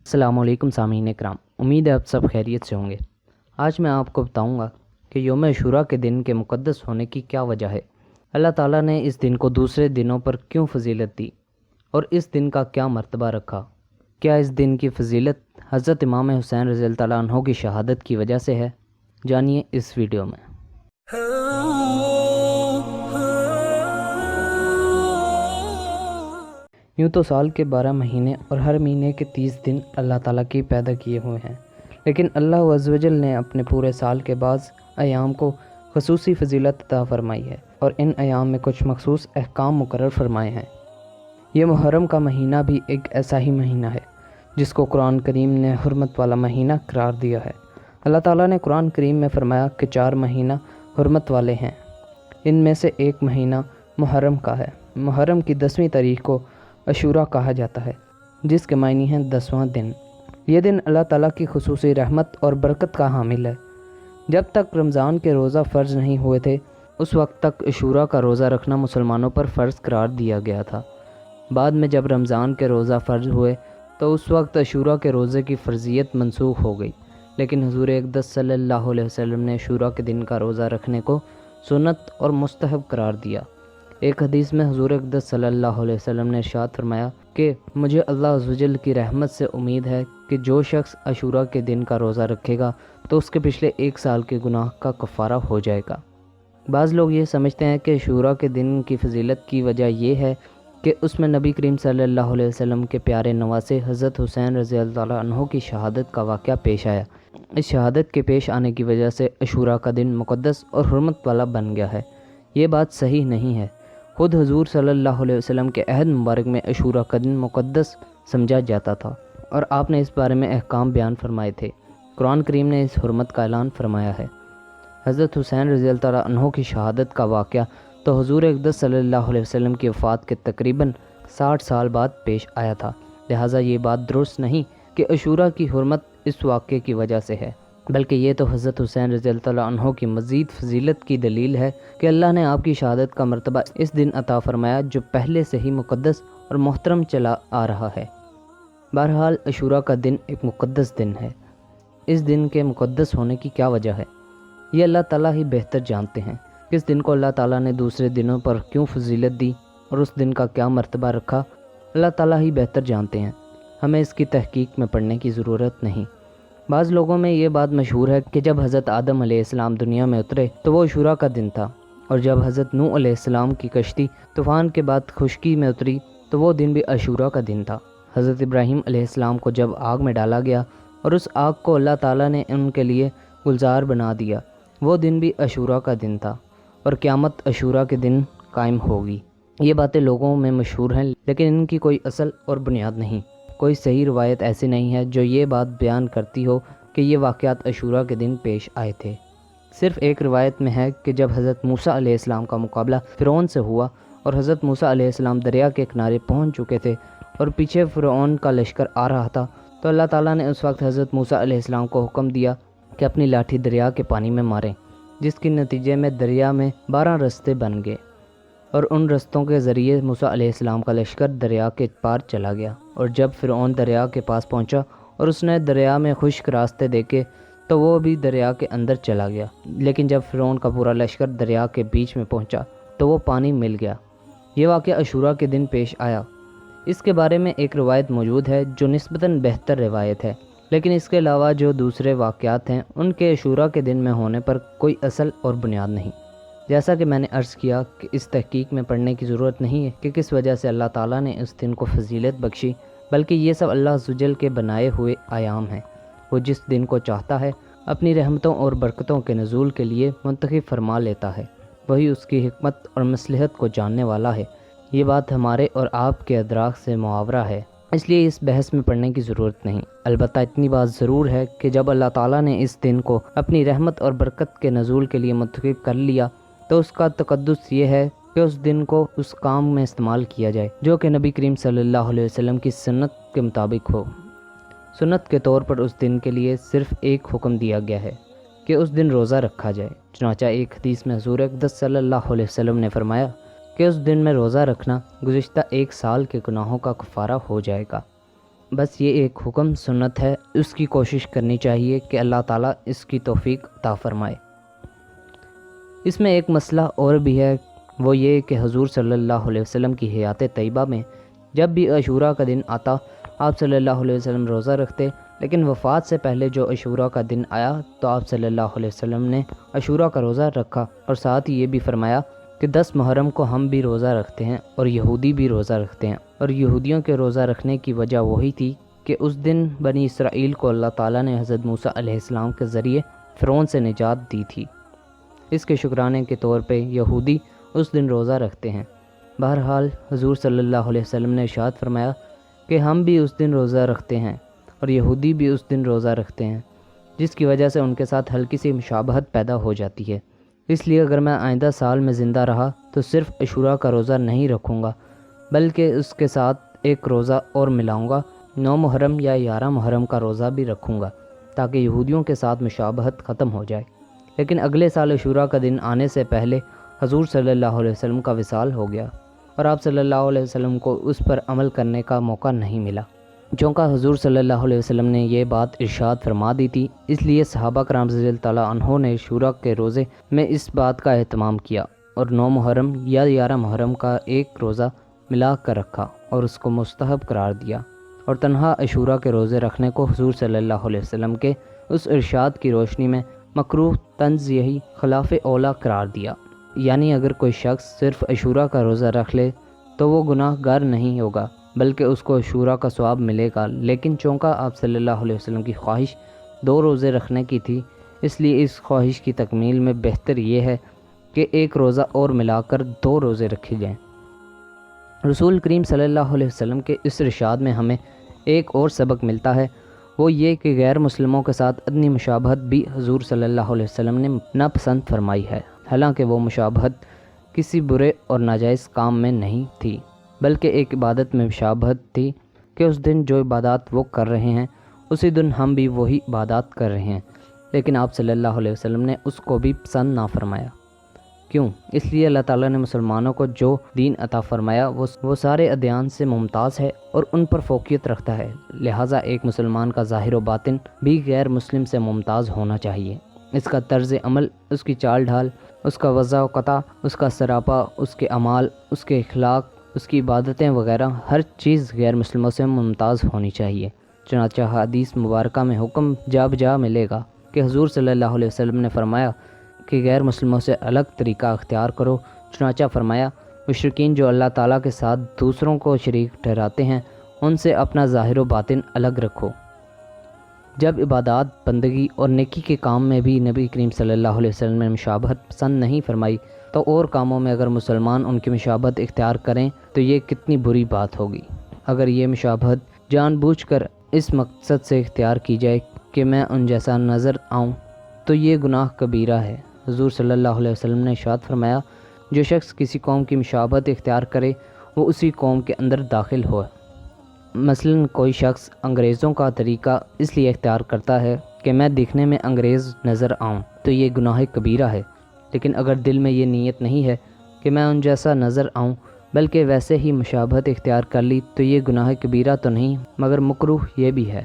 السلام علیکم سامعین کرام، امید ہے آپ سب خیریت سے ہوں گے۔ آج میں آپ کو بتاؤں گا کہ یوم عاشوراء کے دن کے مقدس ہونے کی کیا وجہ ہے، اللہ تعالیٰ نے اس دن کو دوسرے دنوں پر کیوں فضیلت دی اور اس دن کا کیا مرتبہ رکھا۔ کیا اس دن کی فضیلت حضرت امام حسین رضی اللہ تعالیٰ عنہ کی شہادت کی وجہ سے ہے؟ جانیے اس ویڈیو میں۔ یوں تو سال کے 12 مہینے اور ہر مہینے کے 30 دن اللہ تعالیٰ کی پیدا کیے ہوئے ہیں، لیکن اللہ عز و جل نے اپنے پورے سال کے بعض ایام کو خصوصی فضیلت عطا فرمائی ہے اور ان ایام میں کچھ مخصوص احکام مقرر فرمائے ہیں۔ یہ محرم کا مہینہ بھی ایک ایسا ہی مہینہ ہے جس کو قرآن کریم نے حرمت والا مہینہ قرار دیا ہے۔ اللہ تعالیٰ نے قرآن کریم میں فرمایا کہ 4 مہینہ حرمت والے ہیں، ان میں سے ایک مہینہ محرم کا ہے۔ محرم کی 10ویں تاریخ کو عاشوراء کہا جاتا ہے، جس کے معنی ہیں 10واں دن۔ یہ دن اللہ تعالیٰ کی خصوصی رحمت اور برکت کا حامل ہے۔ جب تک رمضان کے روزہ فرض نہیں ہوئے تھے اس وقت تک عاشوراء کا روزہ رکھنا مسلمانوں پر فرض قرار دیا گیا تھا۔ بعد میں جب رمضان کے روزہ فرض ہوئے تو اس وقت عاشوراء کے روزے کی فرضیت منسوخ ہو گئی، لیکن حضور اقدس صلی اللہ علیہ وسلم نے عاشوراء کے دن کا روزہ رکھنے کو سنت اور مستحب قرار دیا۔ ایک حدیث میں حضور اقدس صلی اللہ علیہ وسلم نے ارشاد فرمایا کہ مجھے اللہ عز و جل کی رحمت سے امید ہے کہ جو شخص عاشوراء کے دن کا روزہ رکھے گا تو اس کے پچھلے 1 سال کے گناہ کا کفارہ ہو جائے گا۔ بعض لوگ یہ سمجھتے ہیں کہ عاشوراء کے دن کی فضیلت کی وجہ یہ ہے کہ اس میں نبی کریم صلی اللہ علیہ وسلم کے پیارے نواسے حضرت حسین رضی اللہ تعالیٰ عنہ کی شہادت کا واقعہ پیش آیا۔ اس شہادت کے پیش آنے کی وجہ سے عاشوراء کا دن مقدس اور حرمت والا بن گیا ہے۔ یہ بات صحیح نہیں ہے۔ خود حضور صلی اللہ علیہ وسلم کے عہد مبارک میں عاشوراء کا دن مقدس سمجھا جاتا تھا اور آپ نے اس بارے میں احکام بیان فرمائے تھے۔ قرآن کریم نے اس حرمت کا اعلان فرمایا ہے۔ حضرت حسین رضی اللہ تعالیٰ عنہ کی شہادت کا واقعہ تو حضور اقدس صلی اللہ علیہ وسلم کی وفات کے تقریباً 60 سال بعد پیش آیا تھا، لہٰذا یہ بات درست نہیں کہ عاشوراء کی حرمت اس واقعے کی وجہ سے ہے، بلکہ یہ تو حضرت حسین رضی اللہ تعالیٰ عنہ کی مزید فضیلت کی دلیل ہے کہ اللہ نے آپ کی شہادت کا مرتبہ اس دن عطا فرمایا جو پہلے سے ہی مقدس اور محترم چلا آ رہا ہے۔ بہرحال عاشوراء کا دن ایک مقدس دن ہے۔ اس دن کے مقدس ہونے کی کیا وجہ ہے، یہ اللہ تعالیٰ ہی بہتر جانتے ہیں۔ اس دن کو اللہ تعالیٰ نے دوسرے دنوں پر کیوں فضیلت دی اور اس دن کا کیا مرتبہ رکھا، اللہ تعالیٰ ہی بہتر جانتے ہیں، ہمیں اس کی تحقیق میں پڑھنے کی ضرورت نہیں۔ بعض لوگوں میں یہ بات مشہور ہے کہ جب حضرت آدم علیہ السلام دنیا میں اترے تو وہ عاشوراء کا دن تھا، اور جب حضرت نوح علیہ السلام کی کشتی طوفان کے بعد خشکی میں اتری تو وہ دن بھی عاشوراء کا دن تھا۔ حضرت ابراہیم علیہ السلام کو جب آگ میں ڈالا گیا اور اس آگ کو اللہ تعالیٰ نے ان کے لیے گلزار بنا دیا، وہ دن بھی عاشوراء کا دن تھا، اور قیامت عاشوراء کے دن قائم ہوگی۔ یہ باتیں لوگوں میں مشہور ہیں لیکن ان کی کوئی اصل اور بنیاد نہیں۔ کوئی صحیح روایت ایسی نہیں ہے جو یہ بات بیان کرتی ہو کہ یہ واقعات عاشوراء کے دن پیش آئے تھے۔ صرف ایک روایت میں ہے کہ جب حضرت موسیٰ علیہ السلام کا مقابلہ فرعون سے ہوا اور حضرت موسیٰ علیہ السلام دریا کے کنارے پہنچ چکے تھے اور پیچھے فرعون کا لشکر آ رہا تھا، تو اللہ تعالیٰ نے اس وقت حضرت موسیٰ علیہ السلام کو حکم دیا کہ اپنی لاٹھی دریا کے پانی میں ماریں، جس کے نتیجے میں دریا میں 12 رستے بن گئے، اور ان رستوں کے ذریعے موسیٰ علیہ السلام کا لشکر دریا کے پار چلا گیا۔ اور جب فرعون دریا کے پاس پہنچا اور اس نے دریا میں خشک راستے دیکھے تو وہ بھی دریا کے اندر چلا گیا، لیکن جب فرعون کا پورا لشکر دریا کے بیچ میں پہنچا تو وہ پانی مل گیا۔ یہ واقعہ عاشوراء کے دن پیش آیا۔ اس کے بارے میں ایک روایت موجود ہے جو نسبتاً بہتر روایت ہے، لیکن اس کے علاوہ جو دوسرے واقعات ہیں ان کے عاشوراء کے دن میں ہونے پر کوئی اصل اور بنیاد نہیں۔ جیسا کہ میں نے عرض کیا کہ اس تحقیق میں پڑھنے کی ضرورت نہیں ہے کہ کس وجہ سے اللہ تعالیٰ نے اس دن کو فضیلت بخشی، بلکہ یہ سب اللہ عز و جل کے بنائے ہوئے ایام ہیں۔ وہ جس دن کو چاہتا ہے اپنی رحمتوں اور برکتوں کے نزول کے لیے منتخب فرما لیتا ہے، وہی اس کی حکمت اور مصلحت کو جاننے والا ہے۔ یہ بات ہمارے اور آپ کے ادراک سے معاورہ ہے، اس لیے اس بحث میں پڑھنے کی ضرورت نہیں۔ البتہ اتنی بات ضرور ہے کہ جب اللہ تعالیٰ نے اس دن کو اپنی رحمت اور برکت کے نزول کے لیے منتخب کر لیا تو اس کا تقدس یہ ہے کہ اس دن کو اس کام میں استعمال کیا جائے جو کہ نبی کریم صلی اللہ علیہ وسلم کی سنت کے مطابق ہو۔ سنت کے طور پر اس دن کے لیے صرف ایک حکم دیا گیا ہے کہ اس دن روزہ رکھا جائے۔ چنانچہ ایک حدیث میں حضور اقدس صلی اللہ علیہ وسلم نے فرمایا کہ اس دن میں روزہ رکھنا گزشتہ 1 سال کے گناہوں کا کفارہ ہو جائے گا۔ بس یہ ایک حکم سنت ہے، اس کی کوشش کرنی چاہیے کہ اللہ تعالیٰ اس کی توفیق عطا فرمائے۔ اس میں ایک مسئلہ اور بھی ہے، وہ یہ کہ حضور صلی اللہ علیہ وسلم کی حیات طیبہ میں جب بھی عاشوراء کا دن آتا آپ صلی اللہ علیہ وسلم روزہ رکھتے، لیکن وفات سے پہلے جو عاشوراء کا دن آیا تو آپ صلی اللہ علیہ وسلم نے عاشوراء کا روزہ رکھا، اور ساتھ ہی یہ بھی فرمایا کہ 10 محرم کو ہم بھی روزہ رکھتے ہیں اور یہودی بھی روزہ رکھتے ہیں، اور یہودیوں کے روزہ رکھنے کی وجہ وہی تھی کہ اس دن بنی اسرائیل کو اللہ تعالیٰ نے حضرت موسیٰ علیہ السلام کے ذریعے فرعون سے نجات دی تھی۔ اس کے شکرانے کے طور پہ یہودی اس دن روزہ رکھتے ہیں۔ بہرحال حضور صلی اللہ علیہ وسلم نے ارشاد فرمایا کہ ہم بھی اس دن روزہ رکھتے ہیں اور یہودی بھی اس دن روزہ رکھتے ہیں، جس کی وجہ سے ان کے ساتھ ہلکی سی مشابہت پیدا ہو جاتی ہے۔ اس لیے اگر میں آئندہ سال میں زندہ رہا تو صرف عاشوراء کا روزہ نہیں رکھوں گا، بلکہ اس کے ساتھ ایک روزہ اور ملاؤں گا، 9 محرم یا 11 محرم کا روزہ بھی رکھوں گا، تاکہ یہودیوں کے ساتھ مشابہت ختم ہو جائے۔ لیکن اگلے سال عاشوراء کا دن آنے سے پہلے حضور صلی اللہ علیہ وسلم کا وصال ہو گیا، اور آپ صلی اللہ علیہ وسلم کو اس پر عمل کرنے کا موقع نہیں ملا۔ چونکہ حضور صلی اللہ علیہ وسلم نے یہ بات ارشاد فرما دی تھی، اس لیے صحابہ کرام رضی اللہ تعالیٰ عنہ نے عاشوراء کے روزے میں اس بات کا اہتمام کیا اور 9 محرم یا 11 محرم کا ایک روزہ ملا کر رکھا اور اس کو مستحب قرار دیا، اور تنہا عاشوراء کے روزے رکھنے کو حضور صلی اللہ علیہ وسلم کے اس ارشاد کی روشنی میں مکروہ تنزیہی خلاف اولا قرار دیا۔ یعنی اگر کوئی شخص صرف عاشوراء کا روزہ رکھ لے تو وہ گناہ گار نہیں ہوگا، بلکہ اس کو عاشوراء کا ثواب ملے گا، لیکن چونکہ آپ صلی اللہ علیہ وسلم کی خواہش 2 روزے رکھنے کی تھی، اس لیے اس خواہش کی تکمیل میں بہتر یہ ہے کہ ایک روزہ اور ملا کر 2 روزے رکھے جائیں۔ رسول کریم صلی اللہ علیہ وسلم کے اس ارشاد میں ہمیں ایک اور سبق ملتا ہے، وہ یہ کہ غیر مسلموں کے ساتھ ادنی مشابہت بھی حضور صلی اللہ علیہ وسلم نے ناپسند فرمائی ہے، حالانکہ وہ مشابہت کسی برے اور ناجائز کام میں نہیں تھی، بلکہ ایک عبادت میں مشابہت تھی کہ اس دن جو عبادات وہ کر رہے ہیں اسی دن ہم بھی وہی عبادات کر رہے ہیں، لیکن آپ صلی اللہ علیہ وسلم نے اس کو بھی پسند نہ فرمایا۔ کیوں؟ اس لیے اللہ تعالیٰ نے مسلمانوں کو جو دین عطا فرمایا وہ سارے ادیان سے ممتاز ہے اور ان پر فوقیت رکھتا ہے، لہٰذا ایک مسلمان کا ظاہر و باطن بھی غیر مسلم سے ممتاز ہونا چاہیے۔ اس کا طرز عمل، اس کی چال ڈھال، اس کا وضع و قطع، اس کا سراپا، اس کے اعمال، اس کے اخلاق، اس کی عبادتیں وغیرہ، ہر چیز غیر مسلموں سے ممتاز ہونی چاہیے۔ چنانچہ حدیث مبارکہ میں حکم جا بجا ملے گا کہ حضور صلی اللہ علیہ وسلم نے فرمایا کہ غیر مسلموں سے الگ طریقہ اختیار کرو۔ چنانچہ فرمایا مشرکین جو اللہ تعالیٰ کے ساتھ دوسروں کو شریک ٹھہراتے ہیں ان سے اپنا ظاہر و باطن الگ رکھو۔ جب عبادات، بندگی اور نیکی کے کام میں بھی نبی کریم صلی اللہ علیہ وسلم نے مشابہت پسند نہیں فرمائی، تو اور کاموں میں اگر مسلمان ان کی مشابہت اختیار کریں تو یہ کتنی بری بات ہوگی۔ اگر یہ مشابہت جان بوجھ کر اس مقصد سے اختیار کی جائے کہ میں ان جیسا نظر آؤں تو یہ گناہ کبیرہ ہے۔ حضور صلی اللہ علیہ وسلم نے ارشاد فرمایا جو شخص کسی قوم کی مشابہت اختیار کرے وہ اسی قوم کے اندر داخل ہو۔ مثلاً کوئی شخص انگریزوں کا طریقہ اس لیے اختیار کرتا ہے کہ میں دیکھنے میں انگریز نظر آؤں تو یہ گناہ کبیرہ ہے، لیکن اگر دل میں یہ نیت نہیں ہے کہ میں ان جیسا نظر آؤں بلکہ ویسے ہی مشابہت اختیار کر لی تو یہ گناہ کبیرہ تو نہیں مگر مکروہ یہ بھی ہے۔